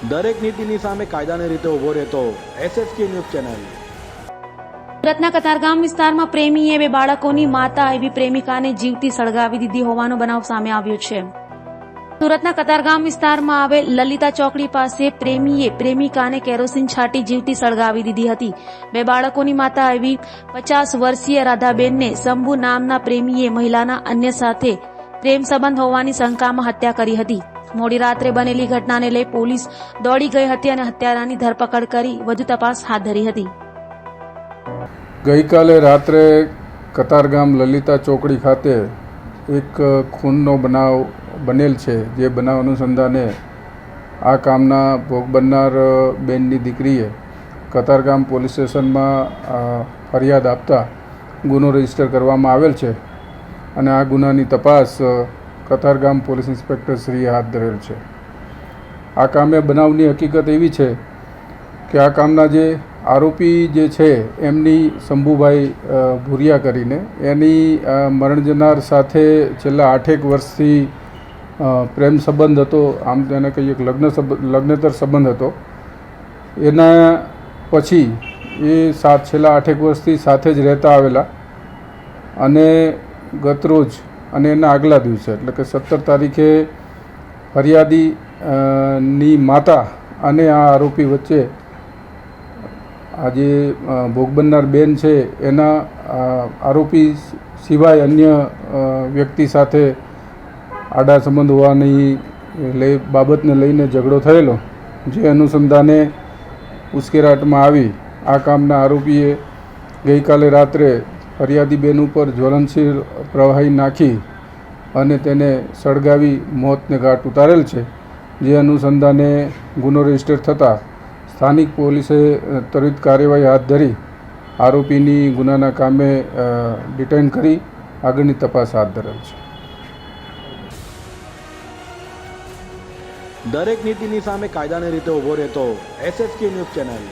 દરેક નીતિની સામે કાયદાની રીતે ઊભો રહેતો SSK ન્યૂઝ ચેનલ। સુરતના કતારગામ વિસ્તારમાં પ્રેમીએ બે બાળકોની માતા એવી પ્રેમિકાને જીવતી સળગાવી દીધી હોવાનો બનાવ સામે આવ્યો છે। સુરતના કતારગામ વિસ્તારમાં આવેલ લલિતા ચોકડી પાસે પ્રેમીએ પ્રેમિકાને કેરોસીન છાંટી જીવતી સળગાવી દીધી હતી। બે બાળકોની માતા એવી 50 વર્ષીય રાધાબેનને શંભુ નામના પ્રેમીએ મહિલાના અન્ય સાથે પ્રેમ સંબંધ હોવાની શંકામાં હત્યા કરી હતી। મોડી રાત્રે બનેલી ઘટનાને લઈ પોલીસ દોડી ગઈ હતી અને હત્યારાની ધરપકડ કરી વધુ તપાસ હાથ ધરી હતી। ગઈકાલે રાત્રે કતારગામ લલિતા ચોકડી ખાતે એક ખૂનનો બનાવ બનેલ છે, જે બનાવ અનુસંધાને આ કામના ભોગ બનનાર બેનની દીકરીએ કતારગામ પોલીસ સ્ટેશનમાં ફરિયાદ આપતા ગુનો રજીસ્ટર કરવામાં આવેલ છે અને આ ગુનાની તપાસ કતારગામ પોલીસ ઇન્સ્પેક્ટર શ્રીએ હાથ ધરેલ છે। આ કામે બનાવની હકીકત એવી છે કે આ કામના જે આરોપી જે છે એમની શંભુભાઈ ભુરિયા કરીને એની મરણ જનાર સાથે છેલ્લા 8 વર્ષથી પ્રેમ સંબંધ હતો, આમ તેને કહીએ કે લગ્નેતર સંબંધ હતો। એના પછી એ છેલ્લા 8 વર્ષથી સાથે જ રહેતા આવેલા અને ગતરોજ અને એના આગલા દિવસે એટલે કે 17 તારીખે ફરિયાદી ની માતા અને આ આરોપી વચ્ચે આ જે ભોગ બનનાર બેન છે એના આરોપી સિવાય અન્ય વ્યક્તિ સાથે આડા સંબંધ હોવાની બાબતને લઈને ઝઘડો થયેલો, જે અનુસંધાને ઉશ્કેરાટમાં આવી આ કામના આરોપીએ ગઈકાલે રાત્રે ફરિયાદી બેન ઉપર જ્વલનશીલ પ્રવાહી નાખી અને તેને સળગાવી મોતને ઘાટ ઉતારેલ છે, જે અનુસંધાને ગુનો રજીસ્ટર થતાં સ્થાનિક પોલીસે ત્વરિત કાર્યવાહી હાથ ધરી આરોપીની ગુનાના કામે ડિટેઇન કરી આગળની તપાસ હાથ ધરેલ છે। દરેક નીતિની સામે કાયદાની રીતે ઊભો રહેતો SSK ન્યૂઝ ચેનલ।